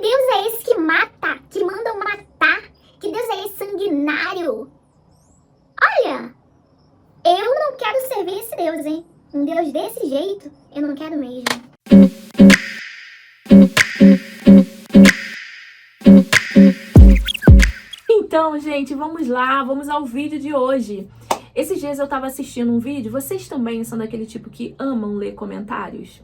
Deus é esse que mata, que manda matar? Que Deus é esse sanguinário? Olha, eu não quero servir esse Deus, hein? Um Deus desse jeito, eu não quero mesmo. Então, gente, vamos lá, vamos ao vídeo de hoje. Esses dias eu tava assistindo um vídeo, vocês também são daquele tipo que amam ler comentários?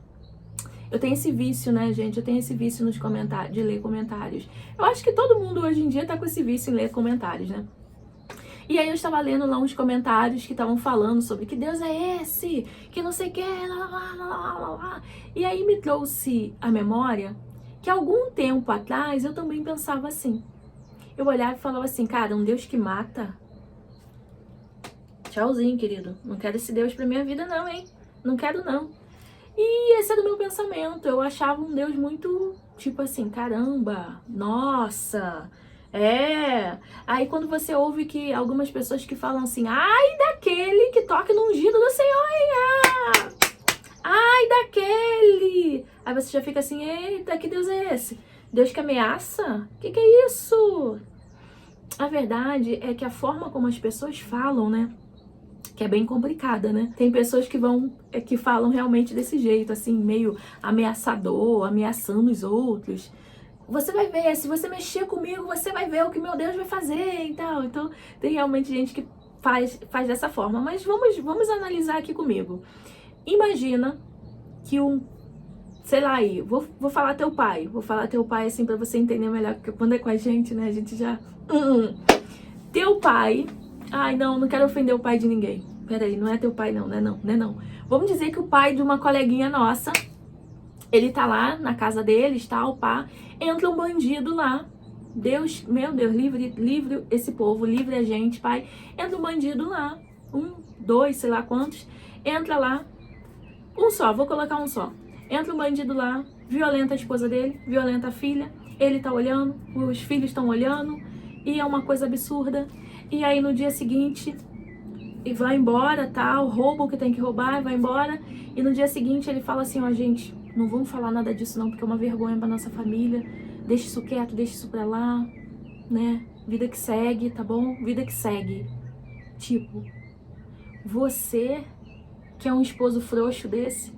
Eu tenho esse vício, né, gente? Eu tenho esse vício nos comentários, de ler comentários. Eu acho que todo mundo hoje em dia tá com esse vício em ler comentários, né? E aí eu estava lendo lá uns comentários que estavam falando sobre que Deus é esse, que não sei o que, lá, lá, lá, lá, lá, lá. E aí me trouxe a memória que algum tempo atrás eu também pensava assim. Eu olhava e falava assim, cara, um Deus que mata? Tchauzinho, querido. Não quero esse Deus pra minha vida não, hein? Não quero não. E esse era o meu pensamento. Eu achava um Deus muito, tipo assim, caramba, nossa, é. Aí quando você ouve que algumas pessoas que falam assim, ai daquele que toca no ungido do Senhor, ai daquele. Aí você já fica assim, eita, que Deus é esse? Deus que ameaça? Que é isso? A verdade é que a forma como as pessoas falam, né? Que é bem complicada, né? Tem pessoas que falam realmente desse jeito, assim, meio ameaçador, ameaçando os outros. Você vai ver, se você mexer comigo, você vai ver o que meu Deus vai fazer e tal. Então, tem realmente gente que faz dessa forma. Mas vamos analisar aqui comigo. Imagina que sei lá aí, vou falar teu pai. Vou falar teu pai assim pra você entender melhor, porque quando é com a gente, né, a gente já... Teu pai... Ai, não quero ofender o pai de ninguém. Peraí, não é teu pai não, né não. Vamos dizer que o pai de uma coleguinha nossa, ele tá lá na casa deles, tal, pá. Entra um bandido lá. Deus, meu Deus, livre esse povo, livre a gente, pai. Entra um bandido lá. 1, 2, sei lá quantos. Entra lá. Um só, vou colocar um só. Entra um bandido lá, violenta a esposa dele, violenta a filha. Ele tá olhando, os filhos estão olhando. E é uma coisa absurda. E aí no dia seguinte, e vai embora, tal, rouba o que tem que roubar, vai embora. E no dia seguinte ele fala assim, ó, gente, não vamos falar nada disso não, porque é uma vergonha pra nossa família. Deixa isso quieto, deixa isso pra lá, né? Vida que segue, tá bom? Vida que segue. Tipo, você quer um esposo frouxo desse?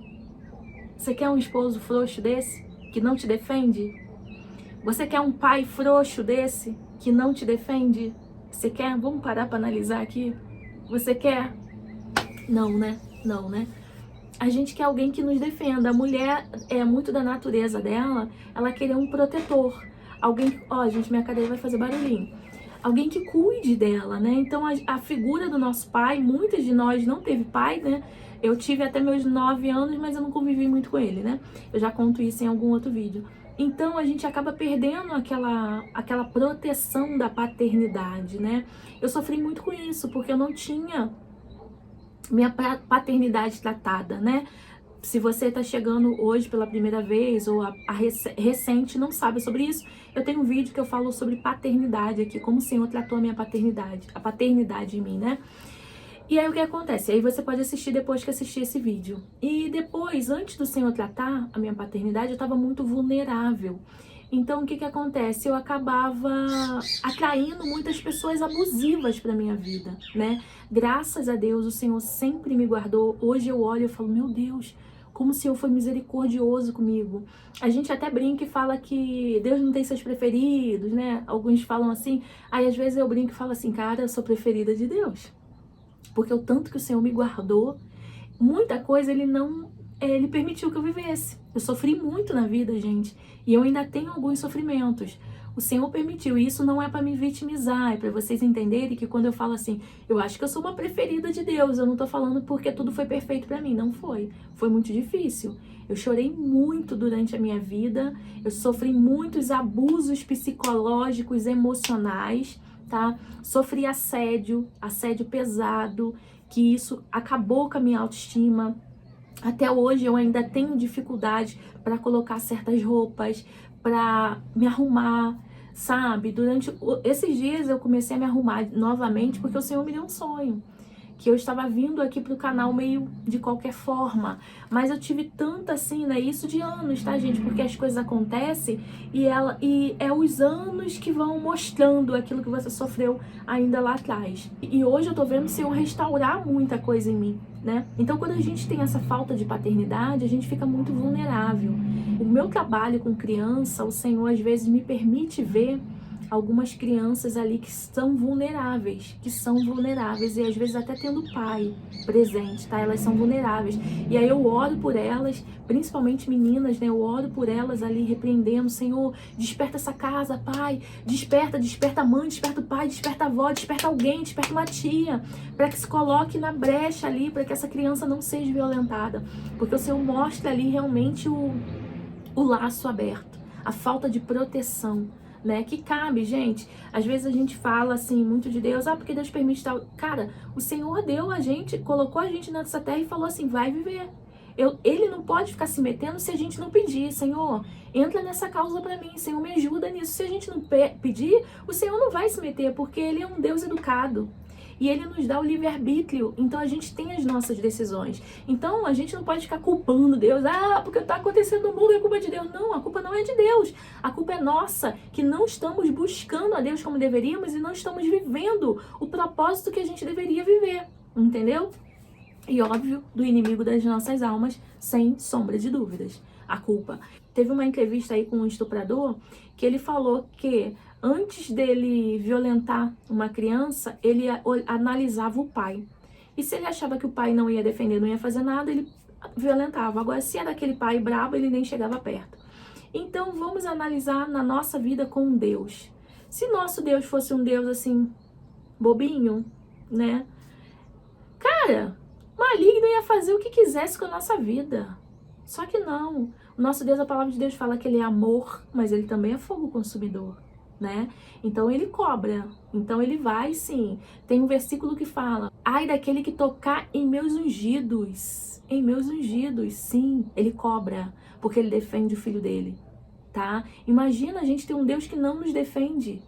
Você quer um esposo frouxo desse, que não te defende? Você quer um pai frouxo desse, que não te defende? Você quer? Vamos parar pra analisar aqui? Você quer? Não, né? Não, né? A gente quer alguém que nos defenda. A mulher, é muito da natureza dela, ela querer um protetor. Alguém, ó, gente, minha cadeira vai fazer barulhinho. Alguém que cuide dela, né? Então, a figura do nosso pai, muitas de nós não teve pai, né? Eu tive até meus 9 anos, mas eu não convivi muito com ele, né? Eu já conto isso em algum outro vídeo. Então, a gente acaba perdendo aquela proteção da paternidade, né? Eu sofri muito com isso, porque eu não tinha minha paternidade tratada, né? Se você tá chegando hoje pela primeira vez ou recente não sabe sobre isso, eu tenho um vídeo que eu falo sobre paternidade aqui, como o Senhor tratou a minha paternidade, a paternidade em mim, né? E aí o que acontece? Aí você pode assistir depois que assistir esse vídeo. E depois, antes do Senhor tratar a minha paternidade, eu tava muito vulnerável. Então, o que acontece? Eu acabava atraindo muitas pessoas abusivas para minha vida, né? Graças a Deus, o Senhor sempre me guardou. Hoje eu olho e falo, meu Deus, como o Senhor foi misericordioso comigo. A gente até brinca e fala que Deus não tem seus preferidos, né? Alguns falam assim. Aí, às vezes, eu brinco e falo assim, cara, eu sou preferida de Deus. Porque o tanto que o Senhor me guardou, muita coisa ele permitiu que eu vivesse. Eu sofri muito na vida, gente, e eu ainda tenho alguns sofrimentos. O Senhor permitiu, e isso não é para me vitimizar, é para vocês entenderem que quando eu falo assim, eu acho que eu sou uma preferida de Deus, eu não tô falando porque tudo foi perfeito para mim, não foi. Foi muito difícil. Eu chorei muito durante a minha vida, eu sofri muitos abusos psicológicos, emocionais, tá? Sofri assédio pesado, que isso acabou com a minha autoestima. Até hoje eu ainda tenho dificuldade para colocar certas roupas, para me arrumar, sabe? Durante esses dias eu comecei a me arrumar novamente porque o Senhor me deu um sonho. que eu estava vindo aqui pro canal meio de qualquer forma, mas eu tive tanta assim, né, isso de anos, tá, gente, porque as coisas acontecem e é os anos que vão mostrando aquilo que você sofreu ainda lá atrás. E hoje eu tô vendo o Senhor restaurar muita coisa em mim, né? Então quando a gente tem essa falta de paternidade, a gente fica muito vulnerável. O meu trabalho com criança, o Senhor às vezes me permite ver algumas crianças ali que são vulneráveis, e às vezes até tendo pai presente, tá? Elas são vulneráveis. E aí eu oro por elas, principalmente meninas, né? Eu oro por elas ali, repreendendo: Senhor, desperta essa casa, pai, desperta a mãe, desperta o pai, desperta a avó, desperta alguém, desperta uma tia, para que se coloque na brecha ali, para que essa criança não seja violentada. Porque o Senhor mostra ali realmente o laço aberto, a falta de proteção, né, que cabe, gente. Às vezes a gente fala assim muito de Deus, porque Deus permite tal. Cara, o Senhor deu a gente, colocou a gente nessa terra e falou assim: vai viver. Ele não pode ficar se metendo se a gente não pedir. Senhor, entra nessa causa pra mim, Senhor, me ajuda nisso. Se a gente não pedir, o Senhor não vai se meter, porque Ele é um Deus educado. E Ele nos dá o livre-arbítrio, então a gente tem as nossas decisões. Então a gente não pode ficar culpando Deus, porque tá acontecendo no mundo, é culpa de Deus. Não, a culpa não é de Deus. A culpa é nossa, que não estamos buscando a Deus como deveríamos e não estamos vivendo o propósito que a gente deveria viver, entendeu? E óbvio, do inimigo das nossas almas, sem sombra de dúvidas, a culpa. Teve uma entrevista aí com um estuprador que ele falou que antes dele violentar uma criança, ele analisava o pai. E se ele achava que o pai não ia defender, não ia fazer nada, ele violentava. Agora, se era aquele pai brabo, ele nem chegava perto. Então, vamos analisar na nossa vida com Deus. Se nosso Deus fosse um Deus, assim, bobinho, né? Cara, maligno ia fazer o que quisesse com a nossa vida. Só que não. O nosso Deus, a palavra de Deus fala que Ele é amor, mas Ele também é fogo consumidor, né? Então Ele cobra, então Ele vai sim. Tem um versículo que fala: ai daquele que tocar em meus ungidos, sim, Ele cobra, porque Ele defende o filho dele, tá? Imagina a gente ter um Deus que não nos defende,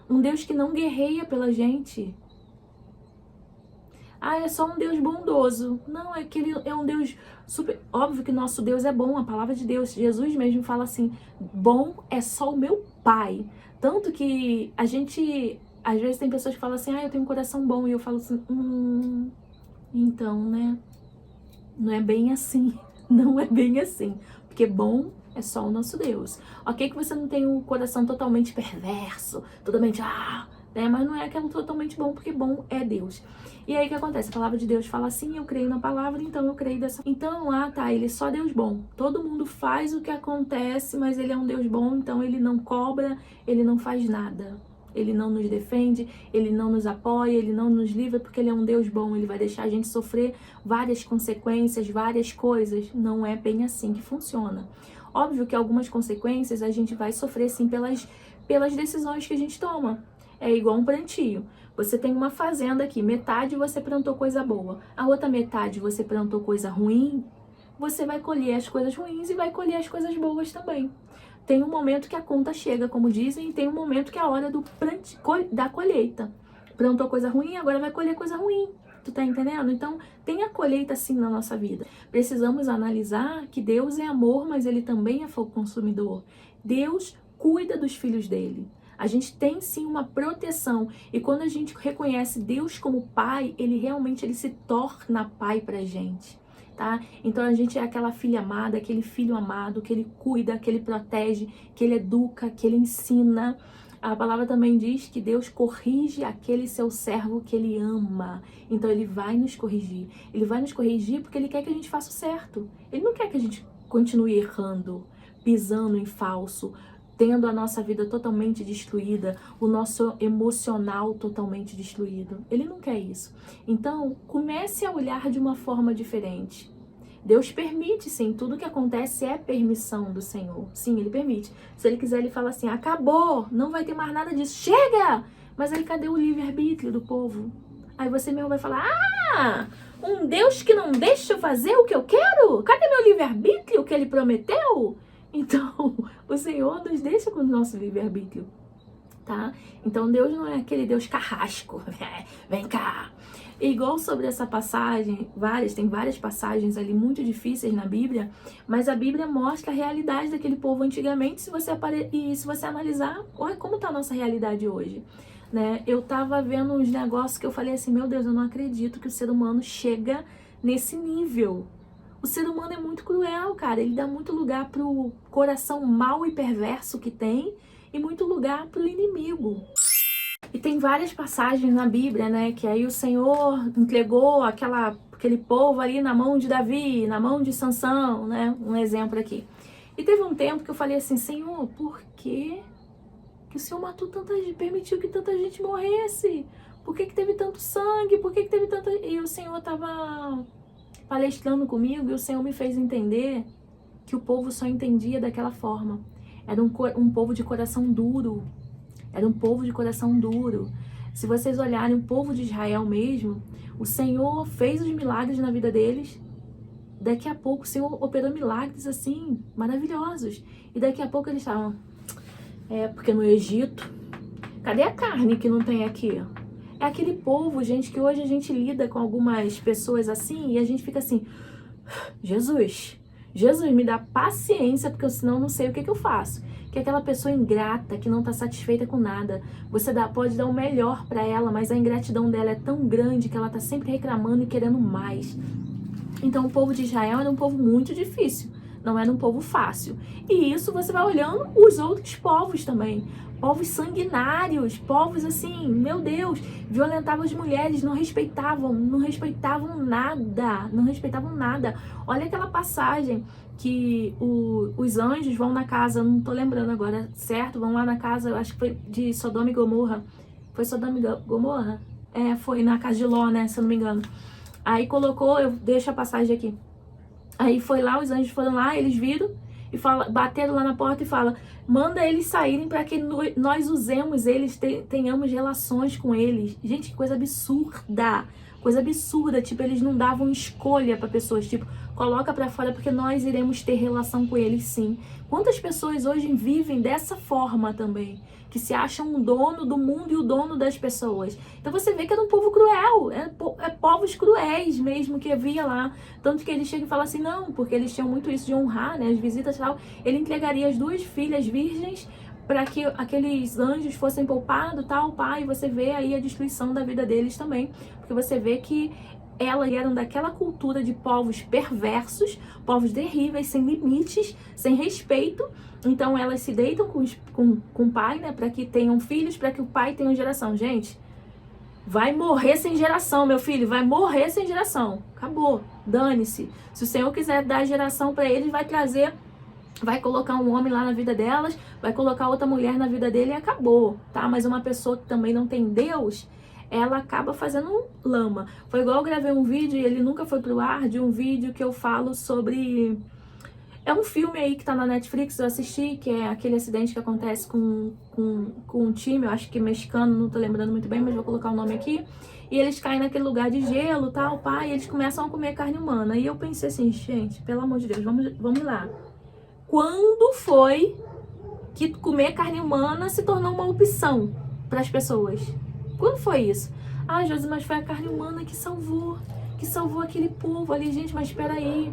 um Deus que não guerreia pela gente. É só um Deus bondoso. Não, é que Ele é um Deus super... Óbvio que nosso Deus é bom, a palavra de Deus. Jesus mesmo fala assim: bom é só o meu Pai. Tanto que a gente... Às vezes tem pessoas que falam assim: eu tenho um coração bom. E eu falo assim: então, né? Não é bem assim. Não é bem assim. Porque bom é só o nosso Deus. Ok que você não tem um coração totalmente perverso, totalmente... né? Mas não é aquilo totalmente bom, porque bom é Deus. E aí o que acontece? A palavra de Deus fala assim: eu creio na palavra, então eu creio dessa... Então, Ele é só Deus bom. Todo mundo faz o que acontece, mas Ele é um Deus bom, então Ele não cobra, Ele não faz nada. Ele não nos defende, Ele não nos apoia, Ele não nos livra, porque Ele é um Deus bom. Ele vai deixar a gente sofrer várias consequências, várias coisas. Não é bem assim que funciona. Óbvio que algumas consequências a gente vai sofrer sim pelas decisões que a gente toma. É igual um plantio. Você tem uma fazenda aqui, metade você plantou coisa boa, a outra metade você plantou coisa ruim, você vai colher as coisas ruins e vai colher as coisas boas também. Tem um momento que a conta chega, como dizem, e tem um momento que é a hora da colheita. Plantou coisa ruim, agora vai colher coisa ruim. Tu tá entendendo? Então, tem a colheita sim na nossa vida. Precisamos analisar que Deus é amor, mas Ele também é fogo consumidor. Deus cuida dos filhos dele. A gente tem sim uma proteção, e quando a gente reconhece Deus como Pai, Ele realmente se torna Pai pra gente, tá? Então a gente é aquela filha amada, aquele filho amado, que Ele cuida, que Ele protege, que Ele educa, que Ele ensina. A palavra também diz que Deus corrige aquele seu servo que Ele ama. Então Ele vai nos corrigir. Ele vai nos corrigir porque Ele quer que a gente faça o certo. Ele não quer que a gente continue errando, pisando em falso, tendo a nossa vida totalmente destruída, o nosso emocional totalmente destruído. Ele não quer isso. Então, comece a olhar de uma forma diferente. Deus permite, sim, tudo que acontece é permissão do Senhor. Sim, Ele permite. Se Ele quiser, Ele fala assim: acabou, não vai ter mais nada disso, chega! Mas aí cadê o livre-arbítrio do povo? Aí você mesmo vai falar: um Deus que não deixa eu fazer o que eu quero? Cadê meu livre-arbítrio que Ele prometeu? Então, o Senhor nos deixa com o nosso livre-arbítrio. tá? Então Deus não é aquele Deus carrasco, vem cá. Igual sobre essa passagem, tem várias passagens ali muito difíceis na Bíblia, mas a Bíblia mostra a realidade daquele povo antigamente, se você analisar, olha como tá a nossa realidade hoje, né? Eu tava vendo uns negócios que eu falei assim, meu Deus, eu não acredito que o ser humano chega nesse nível. O ser humano é muito cruel, cara, ele dá muito lugar pro coração mau e perverso que tem e muito lugar pro inimigo. E tem várias passagens na Bíblia, né, que aí o Senhor entregou aquele povo ali na mão de Davi, na mão de Sansão, né, um exemplo aqui. E teve um tempo que eu falei assim, Senhor, por que o Senhor matou tanta gente, permitiu que tanta gente morresse? Por que teve tanto sangue? Por que teve tanta... E o Senhor tava palestrando comigo e o Senhor me fez entender que o povo só entendia daquela forma. Era um povo de coração duro. Era um povo de coração duro. Se vocês olharem o povo de Israel mesmo, o Senhor fez os milagres na vida deles. Daqui a pouco o Senhor operou milagres assim, maravilhosos. E daqui a pouco eles estavam... porque no Egito... Cadê a carne que não tem aqui? É aquele povo, gente, que hoje a gente lida com algumas pessoas assim e a gente fica assim... Jesus, me dá paciência, porque senão eu não sei o que eu faço. Que é aquela pessoa ingrata, que não está satisfeita com nada. Você pode dar o melhor para ela, mas a ingratidão dela é tão grande que ela está sempre reclamando e querendo mais. Então o povo de Israel era um povo muito difícil, não era um povo fácil. E isso você vai olhando os outros povos também. Povos sanguinários, povos assim, meu Deus, violentavam as mulheres, não respeitavam nada. Olha aquela passagem que os anjos vão na casa, não tô lembrando agora, certo? Vão lá na casa, eu acho que foi de Sodoma e Gomorra. Foi Sodoma e Gomorra? Foi na casa de Ló, né, se eu não me engano. Aí colocou, eu deixo a passagem aqui. Aí foi lá, os anjos foram lá, eles viram e bateram lá na porta e falam, manda eles saírem para que nós usemos eles, tenhamos relações com eles. Gente, que coisa absurda. Coisa absurda, tipo, eles não davam escolha para pessoas, tipo, coloca para fora porque nós iremos ter relação com eles sim. Quantas pessoas hoje vivem dessa forma também? Que se acham o dono do mundo e o dono das pessoas. Então você vê que era um povo cruel, povos cruéis mesmo que havia lá. Tanto que ele chega e fala assim, não, porque eles tinham muito isso de honrar, né, as visitas e tal. Ele entregaria as 2 filhas virgens para que aqueles anjos fossem poupados, tal, pai. E você vê aí a destruição da vida deles também. Porque você vê que elas eram daquela cultura de povos perversos, povos terríveis, sem limites, sem respeito. Então elas se deitam com o pai, né, para que tenham filhos, para que o pai tenha geração. Gente, vai morrer sem geração, meu filho, vai morrer sem geração. Acabou, dane-se. Se o Senhor quiser dar geração para eles, vai colocar um homem lá na vida delas, vai colocar outra mulher na vida dele e acabou, tá? Mas uma pessoa que também não tem Deus, ela acaba fazendo lama. Foi igual eu gravei um vídeo e ele nunca foi pro ar, de um vídeo que eu falo sobre... É um filme aí que tá na Netflix, eu assisti, que é aquele acidente que acontece com um time, eu acho que mexicano, não tô lembrando muito bem, mas vou colocar o nome aqui. E eles caem naquele lugar de gelo, tal, pá, e eles começam a comer carne humana. E eu pensei assim, gente, pelo amor de Deus, vamos lá. Quando foi que comer carne humana se tornou uma opção para as pessoas? Quando foi isso? Ah, Josi, mas foi a carne humana que salvou aquele povo ali. Gente, mas espera aí.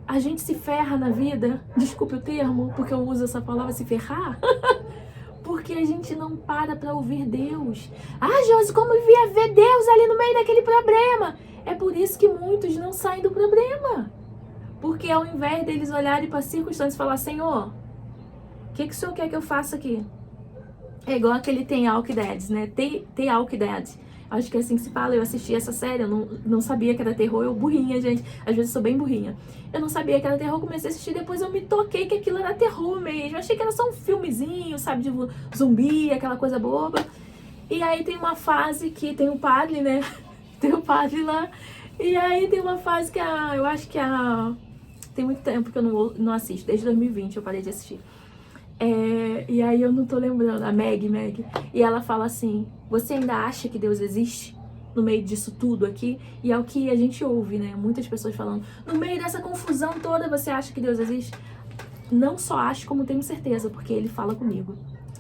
A gente se ferra na vida, desculpe o termo, porque eu uso essa palavra, se ferrar, porque a gente não para ouvir Deus. Ah, Josi, como ia ver Deus ali no meio daquele problema? É por isso que muitos não saem do problema. Porque ao invés deles olharem para as circunstâncias e falar, Senhor, o que o Senhor quer que eu faça aqui? É igual aquele The Walking Dead, né? The Walking Dead. Acho que é assim que se fala. Eu assisti essa série, eu não sabia que era terror. Eu burrinha, gente. Às vezes eu sou bem burrinha. Eu não sabia que era terror, comecei a assistir. Depois eu me toquei que aquilo era terror mesmo. Eu achei que era só um filmezinho, sabe? De zumbi, aquela coisa boba. E aí tem uma fase que tem o padre, né? Tem o padre lá. E aí tem uma fase que eu acho que tem muito tempo que eu não assisto. Desde 2020 eu parei de assistir. E aí eu não tô lembrando, a Meg, e ela fala assim, você ainda acha que Deus existe no meio disso tudo aqui? E é o que a gente ouve, né, muitas pessoas falando, no meio dessa confusão toda você acha que Deus existe? não só acho, como tenho certeza, porque ele fala comigo.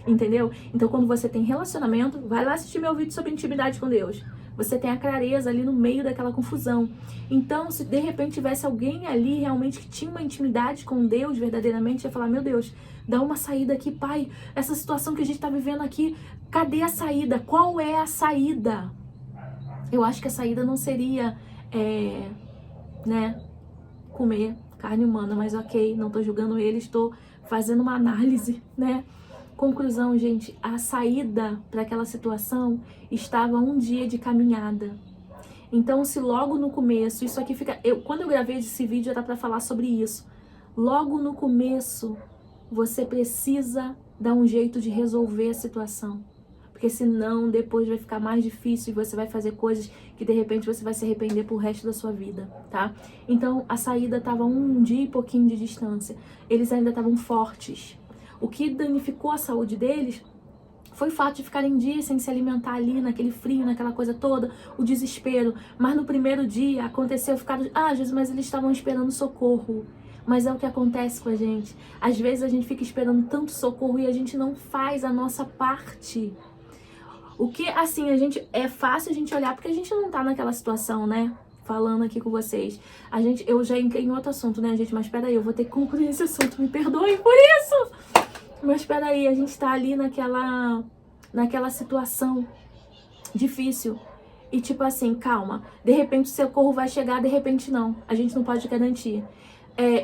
Entendeu? Então, quando você tem relacionamento, vai lá assistir meu vídeo sobre intimidade com Deus. Você tem a clareza ali no meio daquela confusão. Então, se de repente tivesse alguém ali realmente que tinha uma intimidade com Deus verdadeiramente, ia falar, meu Deus, dá uma saída aqui, Pai. Essa situação que a gente tá vivendo aqui, cadê a saída? Qual é a saída? Eu acho que a saída não seria, comer carne humana, mas ok, não tô julgando ele, estou fazendo uma análise, né? Conclusão, gente, a saída para aquela situação estava um dia de caminhada. Então, se logo no começo, isso aqui fica... quando eu gravei esse vídeo, era para falar sobre isso. Logo no começo, você precisa dar um jeito de resolver a situação. Porque senão, depois vai ficar mais difícil e você vai fazer coisas que, de repente, você vai se arrepender pro resto da sua vida, tá? Então, a saída estava um dia e pouquinho de distância. Eles ainda estavam fortes. O que danificou a saúde deles foi o fato de ficarem dias sem se alimentar ali, naquele frio, naquela coisa toda, o desespero. Mas no primeiro dia aconteceu, ficaram, Jesus, mas eles estavam esperando socorro. Mas é o que acontece com a gente. Às vezes a gente fica esperando tanto socorro e a gente não faz a nossa parte. O que, assim, é fácil a gente olhar, porque a gente não tá naquela situação, né? Falando aqui com vocês. Eu já entrei em outro assunto, né, gente? Mas peraí, eu vou ter que concluir esse assunto. Me perdoem por isso! Mas peraí, a gente tá ali naquela situação difícil. E tipo assim, calma. De repente o socorro vai chegar, de repente não. A gente não pode garantir.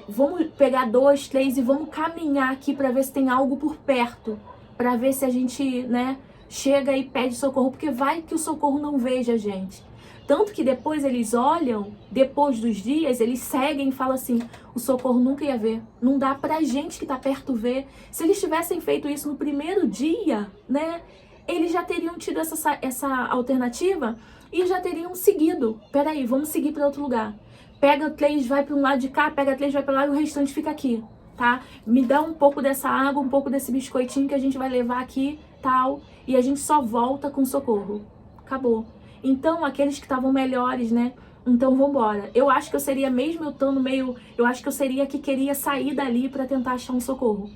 Vamos pegar 2, 3 e vamos caminhar aqui pra ver se tem algo por perto. Pra ver se a gente, né, chega e pede socorro. Porque vai que o socorro não veja a gente. Tanto que depois eles olham, depois dos dias, eles seguem e falam assim, o socorro nunca ia ver. Não dá pra gente que tá perto ver. Se eles tivessem feito isso no primeiro dia, né, eles já teriam tido essa alternativa e já teriam seguido. Peraí, vamos seguir pra outro lugar. Pega 3, vai pra um lado de cá, pega 3, vai pra lá e o restante fica aqui, tá? Me dá um pouco dessa água, um pouco desse biscoitinho que a gente vai levar aqui, tal, e a gente só volta com socorro. Acabou. Então, aqueles que estavam melhores, né? Então, vambora. Eu acho que eu seria, mesmo eu estando meio... Eu acho que eu seria a que queria sair dali pra tentar achar um socorro.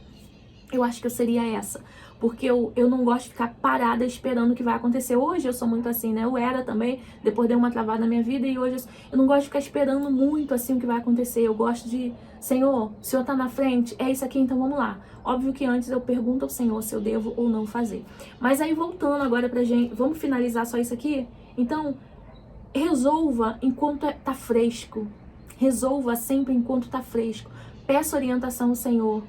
Eu acho que eu seria essa. Porque eu não gosto de ficar parada esperando o que vai acontecer. Hoje eu sou muito assim, né? Eu era também, depois dei uma travada na minha vida. E hoje eu não gosto de ficar esperando muito assim o que vai acontecer. Eu gosto de... Senhor, o Senhor tá na frente? É isso aqui, então vamos lá. Óbvio que antes eu pergunto ao Senhor se eu devo ou não fazer. Mas aí, voltando agora pra gente... Vamos finalizar só isso aqui? Então, resolva enquanto tá fresco. Resolva sempre enquanto tá fresco. Peça orientação ao Senhor.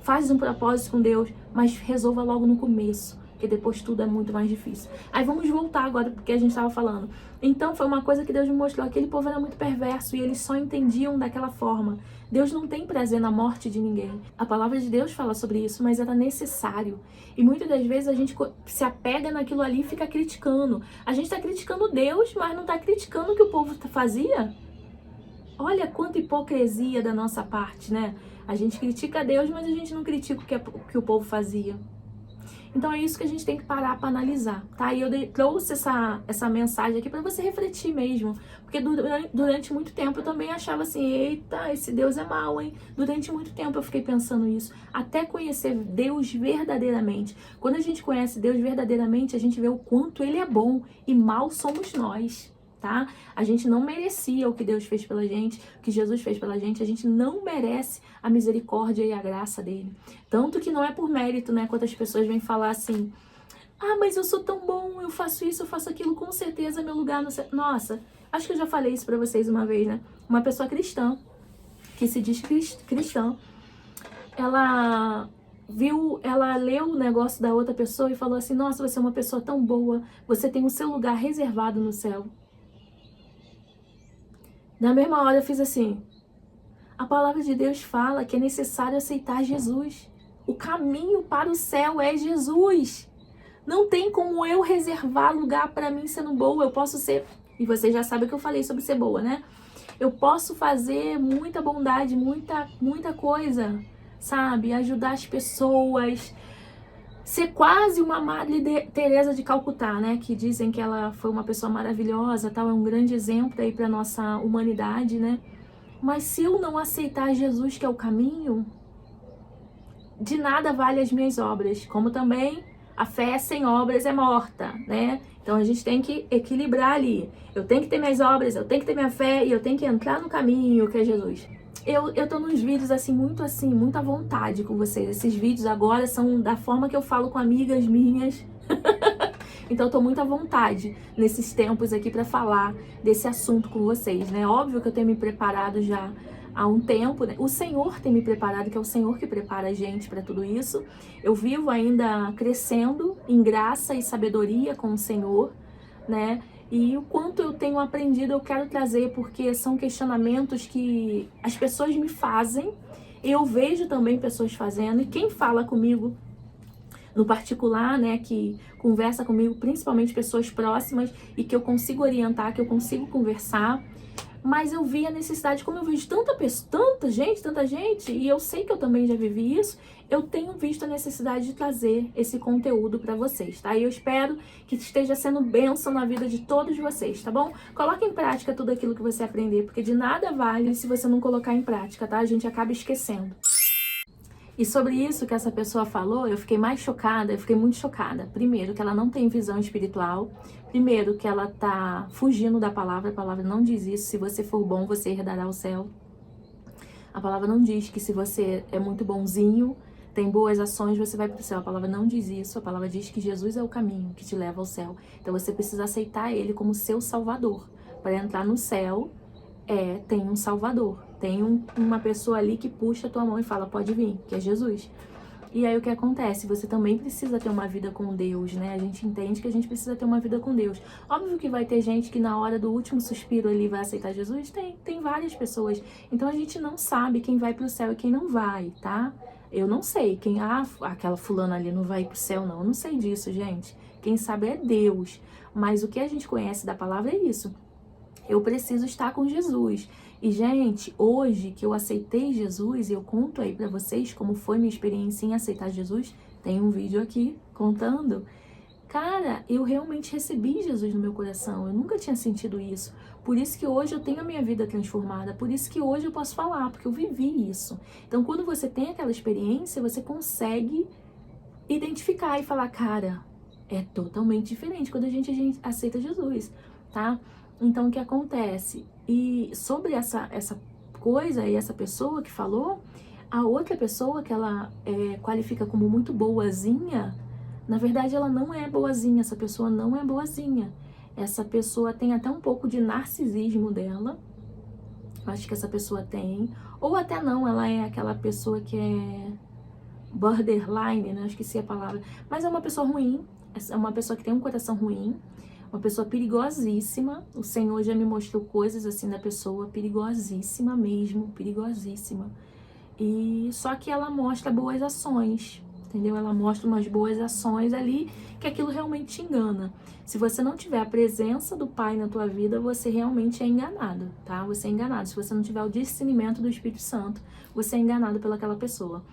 Faz um propósito com Deus, mas resolva logo no começo, porque depois tudo é muito mais difícil. Aí vamos voltar agora, porque a gente estava falando. Então, foi uma coisa que Deus me mostrou. Aquele povo era muito perverso e eles só entendiam daquela forma. Deus não tem prazer na morte de ninguém. A palavra de Deus fala sobre isso, mas era necessário. E muitas das vezes a gente se apega naquilo ali e fica criticando. A gente está criticando Deus, mas não está criticando o que o povo fazia. Olha quanta hipocrisia da nossa parte, né? A gente critica Deus, mas a gente não critica o que o povo fazia. Então é isso que a gente tem que parar para analisar, tá? E eu trouxe essa mensagem aqui para você refletir mesmo. Porque durante muito tempo eu também achava assim, eita, esse Deus é mau, hein? Durante muito tempo eu fiquei pensando isso. Até conhecer Deus verdadeiramente. Quando a gente conhece Deus verdadeiramente, a gente vê o quanto Ele é bom e mal somos nós. Tá? A gente não merecia o que Deus fez pela gente, o que Jesus fez pela gente. A gente não merece a misericórdia e a graça dele. Tanto que não é por mérito, né? Quantas pessoas vêm falar assim, mas eu sou tão bom, eu faço isso, eu faço aquilo, com certeza meu lugar no céu. Nossa, acho que eu já falei isso pra vocês uma vez, né? Uma pessoa cristã, que se diz cristã, ela leu o negócio da outra pessoa e falou assim, nossa, você é uma pessoa tão boa, você tem o seu lugar reservado no céu. Na mesma hora eu fiz assim, a palavra de Deus fala que é necessário aceitar Jesus. O caminho para o céu é Jesus. Não tem como eu reservar lugar para mim sendo boa. Eu posso ser, e você já sabe que eu falei sobre ser boa, né? Eu posso fazer muita bondade, muita coisa, sabe? Ajudar as pessoas, ser quase uma Madre Teresa de Calcutá, né? Que dizem que ela foi uma pessoa maravilhosa, tal, é um grande exemplo aí para nossa humanidade, né? Mas se eu não aceitar Jesus, que é o caminho, de nada vale as minhas obras, como também a fé sem obras é morta, né? Então a gente tem que equilibrar ali. Eu tenho que ter minhas obras, eu tenho que ter minha fé e eu tenho que entrar no caminho que é Jesus. Eu tô nos vídeos muita vontade com vocês. Esses vídeos agora são da forma que eu falo com amigas minhas. Então eu tô muito à vontade nesses tempos aqui para falar desse assunto com vocês, né? Óbvio que eu tenho me preparado já há um tempo, né? O Senhor tem me preparado, que é o Senhor que prepara a gente para tudo isso. Eu vivo ainda crescendo em graça e sabedoria com o Senhor, né? E o quanto eu tenho aprendido eu quero trazer, porque são questionamentos que as pessoas me fazem, eu vejo também pessoas fazendo, e quem fala comigo no particular, né, que conversa comigo, principalmente pessoas próximas e que eu consigo orientar, que eu consigo conversar. Mas eu vi a necessidade, como eu vejo tanta gente, e eu sei que eu também já vivi isso, eu tenho visto a necessidade de trazer esse conteúdo para vocês, tá? E eu espero que esteja sendo bênção na vida de todos vocês, tá bom? Coloque em prática tudo aquilo que você aprender, porque de nada vale se você não colocar em prática, tá? A gente acaba esquecendo. E sobre isso que essa pessoa falou, eu fiquei muito chocada. Primeiro, que ela não tem visão espiritual. Primeiro, que ela tá fugindo da palavra. A palavra não diz isso. Se você for bom, você herdará o céu. A palavra não diz que se você é muito bonzinho, tem boas ações, você vai pro céu. A palavra não diz isso. A palavra diz que Jesus é o caminho que te leva ao céu. Então você precisa aceitar Ele como seu Salvador. Para entrar no céu, tem um Salvador. Tem uma pessoa ali que puxa a tua mão e fala, pode vir, que é Jesus. E aí o que acontece? Você também precisa ter uma vida com Deus, né? A gente entende que a gente precisa ter uma vida com Deus. Óbvio que vai ter gente que na hora do último suspiro ali vai aceitar Jesus. Tem várias pessoas. Então a gente não sabe quem vai pro céu e quem não vai, tá? Eu não sei quem, aquela fulana ali não vai pro céu, não. Eu não sei disso, gente. Quem sabe é Deus. Mas o que a gente conhece da palavra é isso. Eu preciso estar com Jesus. E, gente, hoje que eu aceitei Jesus, e eu conto aí pra vocês como foi minha experiência em aceitar Jesus, tem um vídeo aqui contando. Cara, eu realmente recebi Jesus no meu coração, eu nunca tinha sentido isso. Por isso que hoje eu tenho a minha vida transformada, por isso que hoje eu posso falar, porque eu vivi isso. Então, quando você tem aquela experiência, você consegue identificar e falar, cara, é totalmente diferente quando a gente aceita Jesus, tá? Então, o que acontece? E sobre essa coisa e essa pessoa que falou, a outra pessoa que ela qualifica como muito boazinha, na verdade ela não é boazinha, essa pessoa não é boazinha. Essa pessoa tem até um pouco de narcisismo dela, acho que essa pessoa tem, ou até não, ela é aquela pessoa que é borderline, né? Esqueci a palavra, mas é uma pessoa ruim, é uma pessoa que tem um coração ruim, uma pessoa perigosíssima. O Senhor já me mostrou coisas assim da pessoa, perigosíssima mesmo, perigosíssima. E só que ela mostra boas ações, entendeu? Ela mostra umas boas ações ali, que aquilo realmente te engana. Se você não tiver a presença do Pai na tua vida, você realmente é enganado, tá? Você é enganado. Se você não tiver o discernimento do Espírito Santo, você é enganado pelaquela pessoa.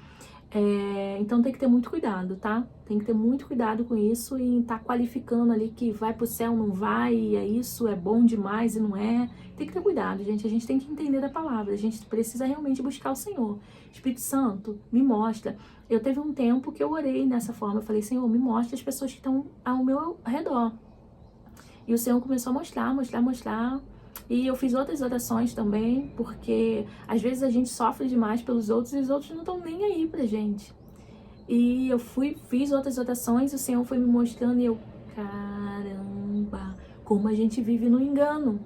Então tem que ter muito cuidado, tá? Tem que ter muito cuidado com isso e tá qualificando ali que vai pro céu, não vai, e é isso, é bom demais e não é. Tem que ter cuidado, gente. A gente tem que entender a palavra. A gente precisa realmente buscar o Senhor. Espírito Santo, me mostra. Eu teve um tempo que eu orei dessa forma. Eu falei, Senhor, me mostra as pessoas que estão ao meu redor. E o Senhor começou a mostrar. E eu fiz outras orações também, porque às vezes a gente sofre demais pelos outros e os outros não estão nem aí pra gente. E eu fiz outras orações e o Senhor foi me mostrando e eu, caramba, como a gente vive no engano.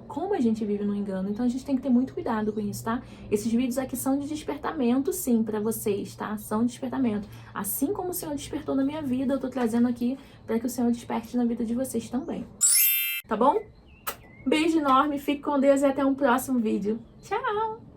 Então a gente tem que ter muito cuidado com isso, tá? Esses vídeos aqui são de despertamento, sim, pra vocês, tá? São de despertamento. Assim como o Senhor despertou na minha vida, eu tô trazendo aqui pra que o Senhor desperte na vida de vocês também. Tá bom? Beijo enorme, fique com Deus e até um próximo vídeo. Tchau!